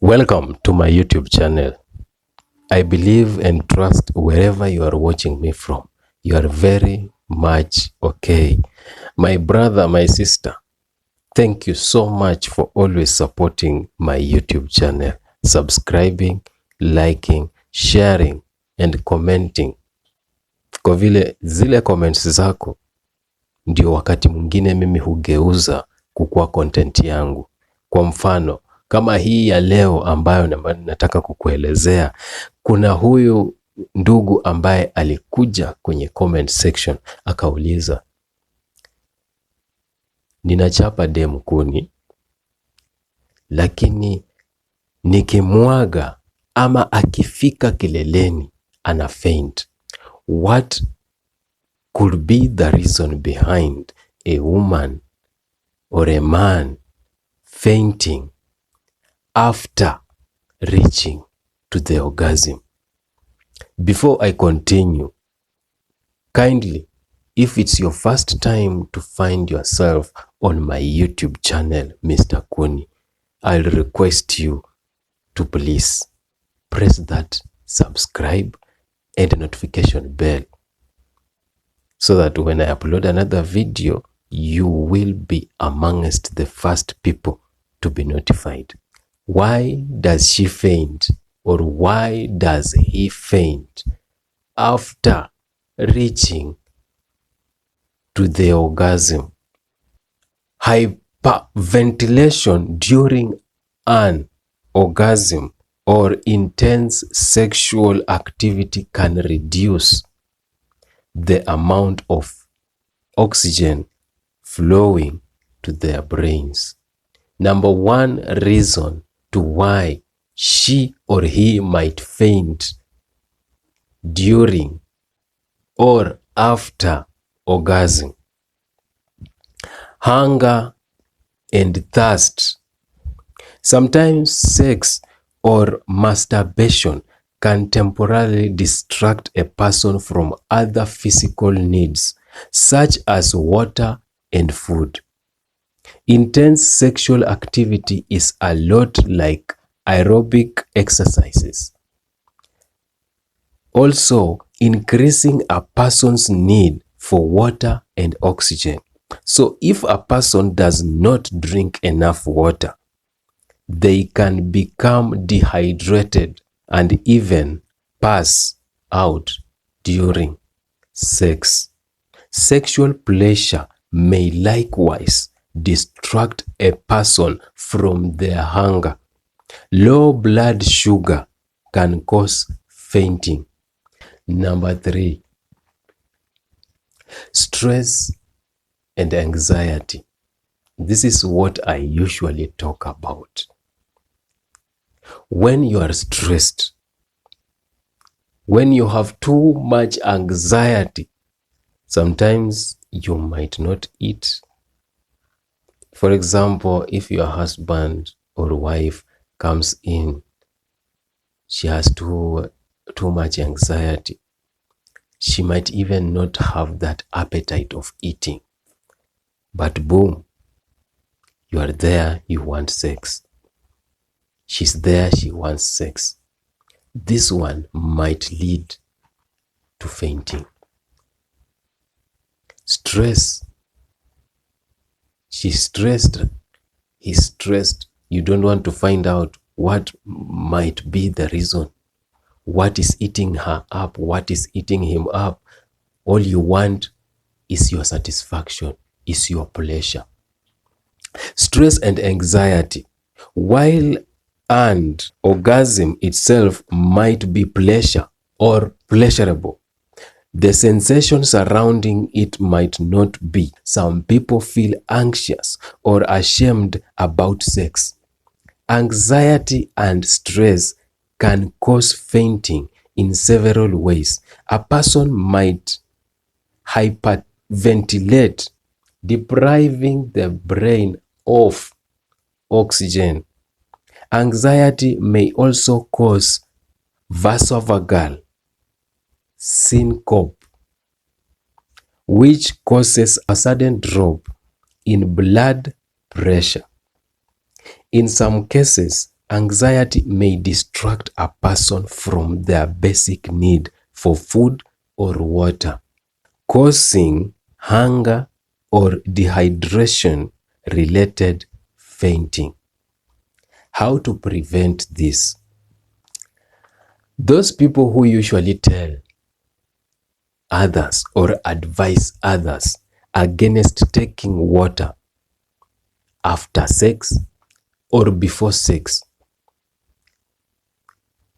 Welcome to my YouTube channel. I believe and trust wherever you are watching me from, you are very much okay. My brother, my sister, thank you so much for always supporting my YouTube channel, subscribing, liking, sharing and commenting. Kwa vile zile comments zako ndio wakati mwingine mimi hugeuza kukua content yangu. Kwa mfano, kama hii ya leo ambayo nataka kukuelezea, kuna huyu ndugu ambaye alikuja kwenye comment section akauliza, ninachapa demu kuni, lakini nikimwaga ama akifika kileleni ana faint. What could be the reason behind a woman or a man fainting after reaching to the orgasm? Before I continue, kindly, if it's your first time to find yourself on my YouTube channel, Mr. Kuni, I'll request you to please press that subscribe and notification bell so that when I upload another video, you will be amongst the first people to be notified. Why does she faint, or why does he faint after reaching to the orgasm? Hyperventilation during an orgasm or intense sexual activity can reduce the amount of oxygen flowing to their brains. Number one reason to why she or he might faint during or after orgasm: hunger and thirst. Sometimes sex or masturbation can temporarily distract a person from other physical needs, such as water and food. Intense sexual activity is a lot like aerobic exercises, also increasing a person's need for water and oxygen. So if a person does not drink enough water, they can become dehydrated and even pass out during sex. Sexual pleasure may likewise distract a person from their hunger. Low blood sugar can cause fainting. Number 3, stress and anxiety. This is what I usually talk about. When you are stressed, when you have too much anxiety, sometimes you might not eat. For example, if your husband or wife comes in, she has too much anxiety, she might even not have that appetite of eating. But boom, you are there, you want sex. She's there, she wants sex. This one might lead to fainting. Stress. She's stressed, he's stressed. You don't want to find out what might be the reason. What is eating her up? What is eating him up? All you want is your satisfaction, is your pleasure. Stress and anxiety. While and orgasm itself might be pleasure or pleasurable, the sensation surrounding it might not be. Some people feel anxious or ashamed about sex. Anxiety and stress can cause fainting in several ways. A person might hyperventilate, depriving the brain of oxygen. Anxiety may also cause vasovagal syncope, which causes a sudden drop in blood pressure. In some cases, Anxiety may distract a person from their basic need for food or water, causing hunger or dehydration related fainting. How to prevent this? Those people who usually tell others or advise others against taking water after sex or before sex,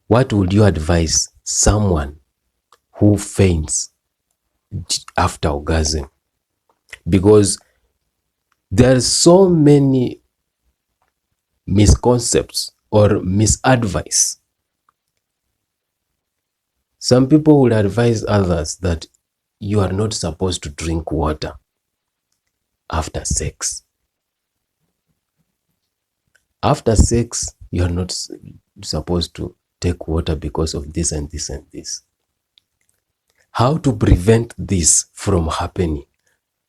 what would you advise someone who faints after orgasm? Because there are so many misconceptions or misadvice. Some people would advise others that you are not supposed to drink water after sex. After sex, you are not supposed to take water because of this and this and this. How to prevent this from happening?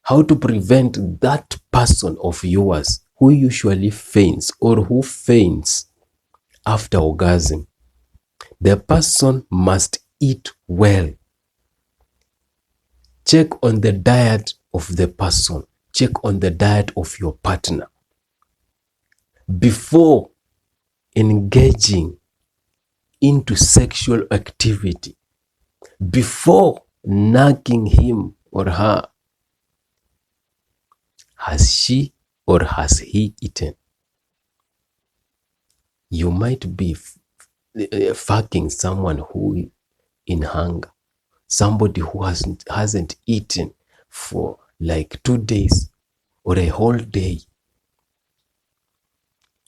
How to prevent that person of yours who usually faints or who faints after orgasm? The person must eat well. Check on the diet of the person. Check on the diet of your partner before engaging into sexual activity, before knocking him or her. Has she or has he eaten? You might be fucking someone who in hunger, somebody who hasn't eaten for like 2 days or a whole day,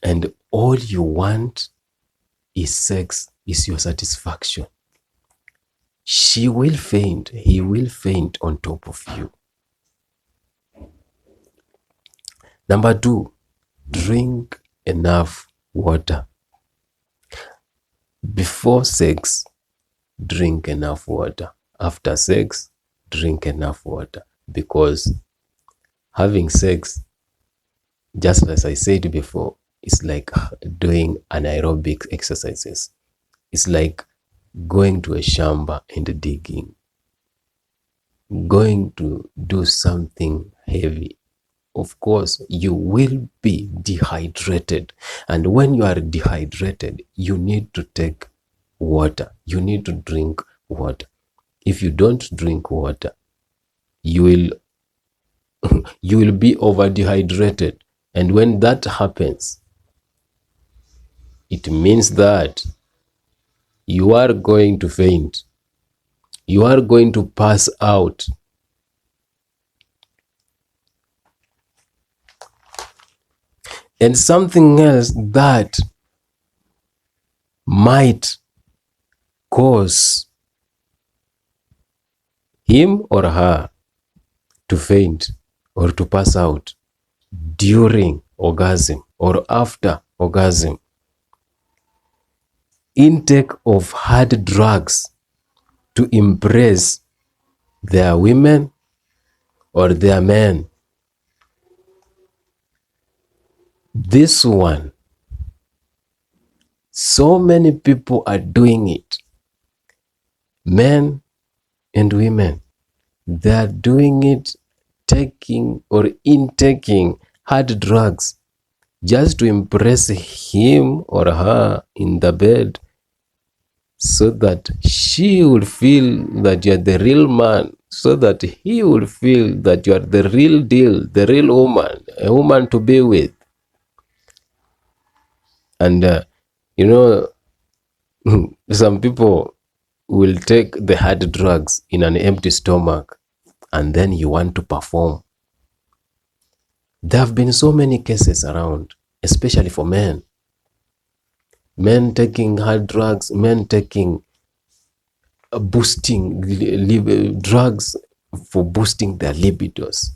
and all you want is sex, is your satisfaction. She will faint, he will faint on top of you. Number 2, drink enough water. Before sex, drink enough water. After sex, drink enough water. Because having sex, just as I said before, it's like doing anaerobic exercises. It's like going to a shamba and digging, going to do something heavy. Of course, you will be dehydrated. And when you are dehydrated, you need to take water. You need to drink water. If you don't drink water, you will be over dehydrated. And when that happens, it means that you are going to faint. You are going to pass out. And something else that might cause him or her to faint or to pass out during orgasm or after orgasm: intake of hard drugs to impress their women or their men. This one, so many people are doing it. Men and women, they are doing it, taking or intaking hard drugs just to impress him or her in the bed, so that she will feel that you are the real man, so that he will feel that you are the real deal, the real woman, a woman to be with. And some people will take the hard drugs in an empty stomach, and then you want to perform. There have been so many cases around, especially for men. Men taking hard drugs, men taking boosting drugs for boosting their libidos,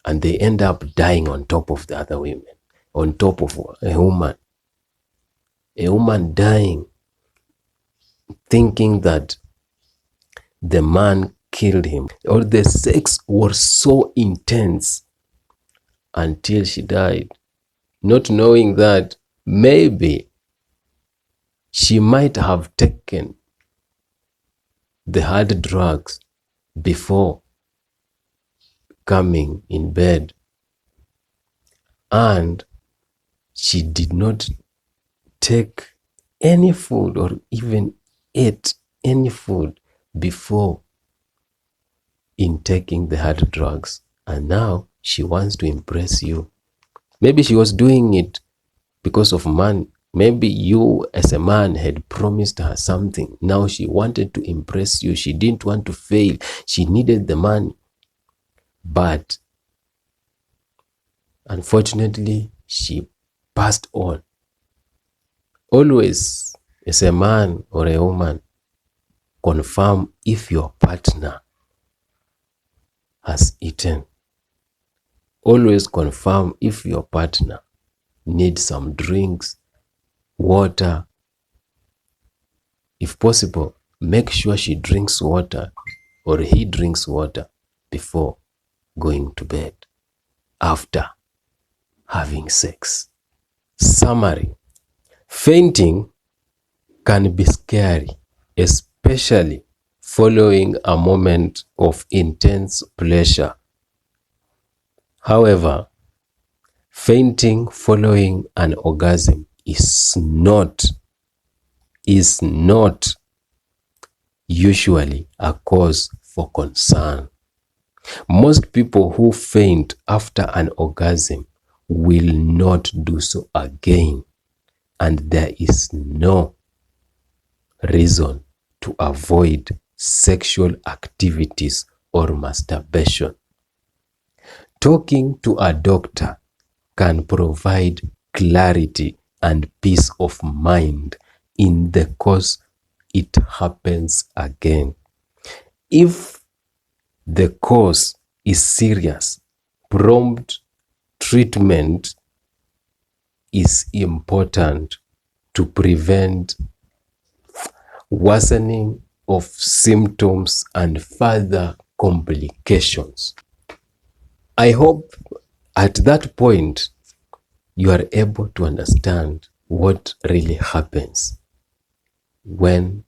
and they end up dying on top of the other women, on top of a woman dying, thinking that the man killed him, or the sex was so intense until she died, not knowing that maybe She might have taken the hard drugs before coming in bed, and she did not take any food or even ate any food before taking the hard drugs, and now she wants to impress you. Maybe she was doing it because of money. Maybe you as a man had promised her something. Now she wanted to impress you. She didn't want to fail. She needed the money. But unfortunately, she passed on. Always, as a man or a woman, confirm if your partner has eaten. Always confirm if your partner needs some drinks, water. If possible, make sure she drinks water or he drinks water before going to bed, after having sex. Summary: fainting can be scary, especially following a moment of intense pleasure. However, fainting following an orgasm is not usually a cause for concern. Most people who faint after an orgasm will not do so again, and there is no reason to avoid sexual activities or masturbation. Talking to a doctor can provide clarity and peace of mind in the case it happens again. If the cause is serious, prompt treatment is important to prevent worsening of symptoms and further complications. I hope at that point you are able to understand what really happens when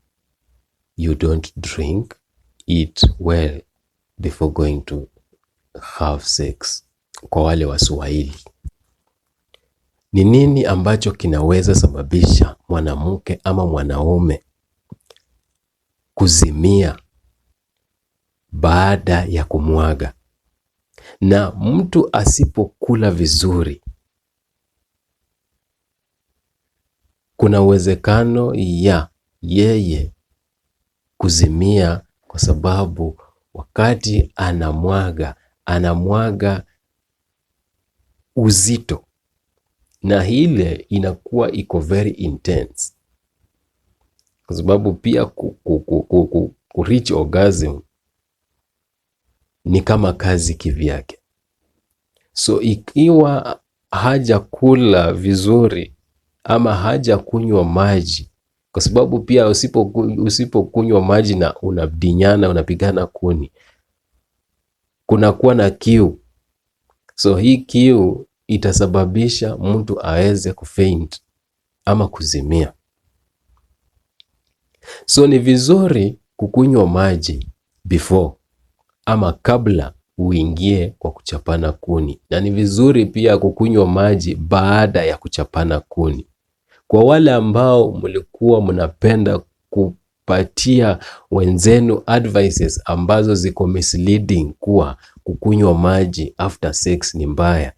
you don't drink, eat well before going to have sex. Kwa wale Waswahili, ni nini ambacho kinaweza sababisha mwanamke ama mwanaume kuzimia baada ya kumwaga? Na mtu asipokula vizuri, kuna uwezekano ya yeye kuzimia, kwa sababu wakati anamwaga uzito, na ile inakuwa iko very intense, kwa sababu pia ku reach orgasm ni kama kazi kivyake. So ikiwa hajakula vizuri ama hajakunywa maji, kwa sababu pia usipokunywa maji na unabdinyana, unapigana kuni, kunakuwa na kiu. So hii kiu itasababisha mtu aweze kufaint ama kuzimia. So ni vizuri kukunywa maji before ama kabla uingie kwa kuchapana kuni, na ni vizuri pia kukunywa maji baada ya kuchapana kuni. Kwa wale ambao mlikuwa mnapenda kupatia wenzenu advices ambazo ziko misleading kuwa kukunywa maji after sex ni mbaya,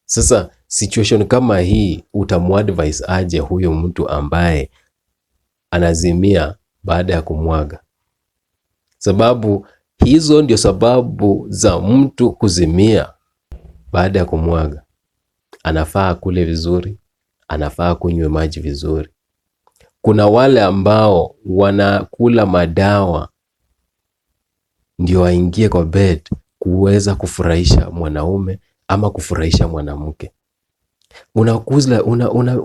sasa situation kama hii utamuadvise aje huyo mtu ambaye anazimia baada ya kumwaga? Sababu hizo ndio sababu za mtu kuzimia baada ya kumwaga. Anafaa kule vizuri, anafaa kunywe maji vizuri. Kuna wale ambao wanakula madawa ndio waingie kwa bed kuweza kufurahisha mwanaume ama kufurahisha mwanamke.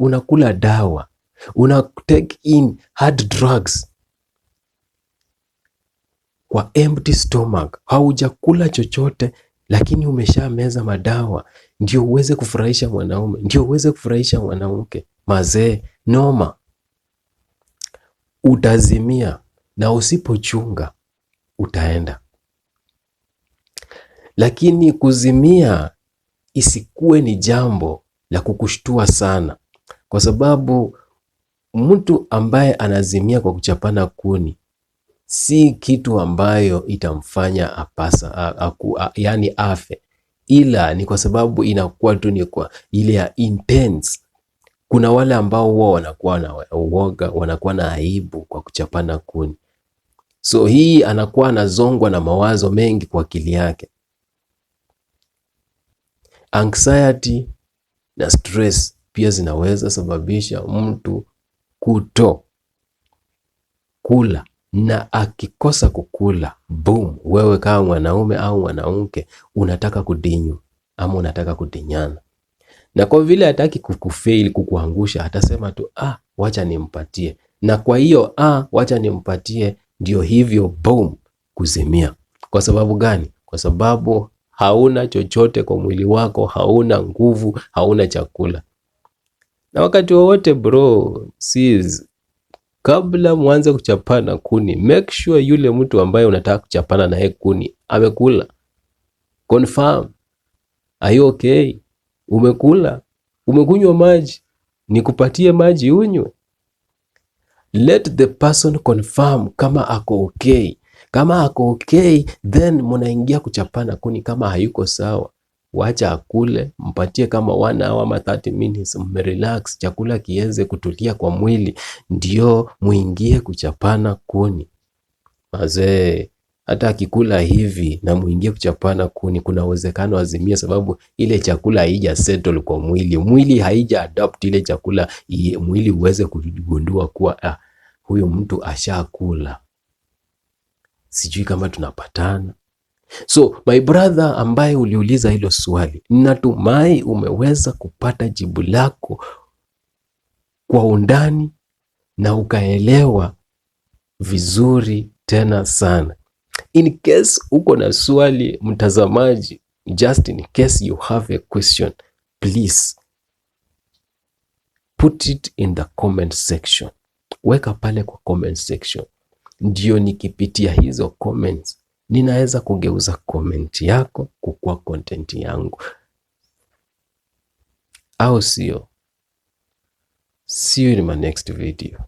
Unakula dawa, take in hard drugs kwa empty stomach. Haujakula chochote, lakini umeshameza madawa ndio uweze kufurahisha mwanaume, ndio uweze kufurahisha mwanamke. Mazee, noma. utazimia, na usipochunga utaenda. Lakini kuzimia isikuwe ni jambo la kukushtua sana, kwa sababu mtu ambaye anazimia kwa kuchapana kuni si kitu ambayo itamfanya yani afe, ila ni kwa sababu inakuwa tu ni kwa ile ya intense. Kuna wale ambao huwa wanakuwa na uoga, wanakuwa na aibu kwa kuchapana kuni, so hii anakuwa anazongwa na mawazo mengi kwa akili yake. Anxiety na stress pia zinaweza sababisha mtu kuto kula, na akikosa kukula, boom, wewe kama mwanaume au mwanamke unataka kudinyu ama unataka kudinyana, na kwa vile hataki kukufail, kukuangusha, atasema tu wacha nimpatie, na kwa hiyo wacha nimpatie, ndio hivyo, boom, kuzimia. Kwa sababu gani? Kwa sababu hauna chochote kwa mwili wako, hauna nguvu, hauna chakula. Na wakati wowote bro, sis, kabla mwanze kuchapana kuni, make sure yule mtu ambaye unataka kuchapana naye kuni amekula. Confirm, are you okay? Umekula? Umekunywa maji? Nikupatie maji unywe? Let the person confirm kama ako okay. Kama ako okay, then munaingia kuchapana kuni. Kama hayuko sawa, wacha akule, mpatie kama 1 hour ama 30 minutes, mmerelax, chakula kiweze kutulia kwa mwili, ndio muingie kuchapana kuni. Mazee, hata akikula hivi na muingie kuchapana kuni, kuna uwezekano azimia, sababu ile chakula haija settle kwa mwili. Mwili haija adopt ile chakula, mwili uweze kugundua kuwa huyu mtu ashakula. Sijui kama tunapatana. So my brother ambaye uliuliza hilo swali, natumai umeweza kupata jibu lako kwa undani na ukaelewa vizuri tena sana. In case uko na swali mtazamaji, just in case you have a question, please put it in the comment section. Weka pale kwa comment section, ndio nikipitia hizo comments ninaweza kugeuza comment yako kukua content yangu, au sio? See you in my next video.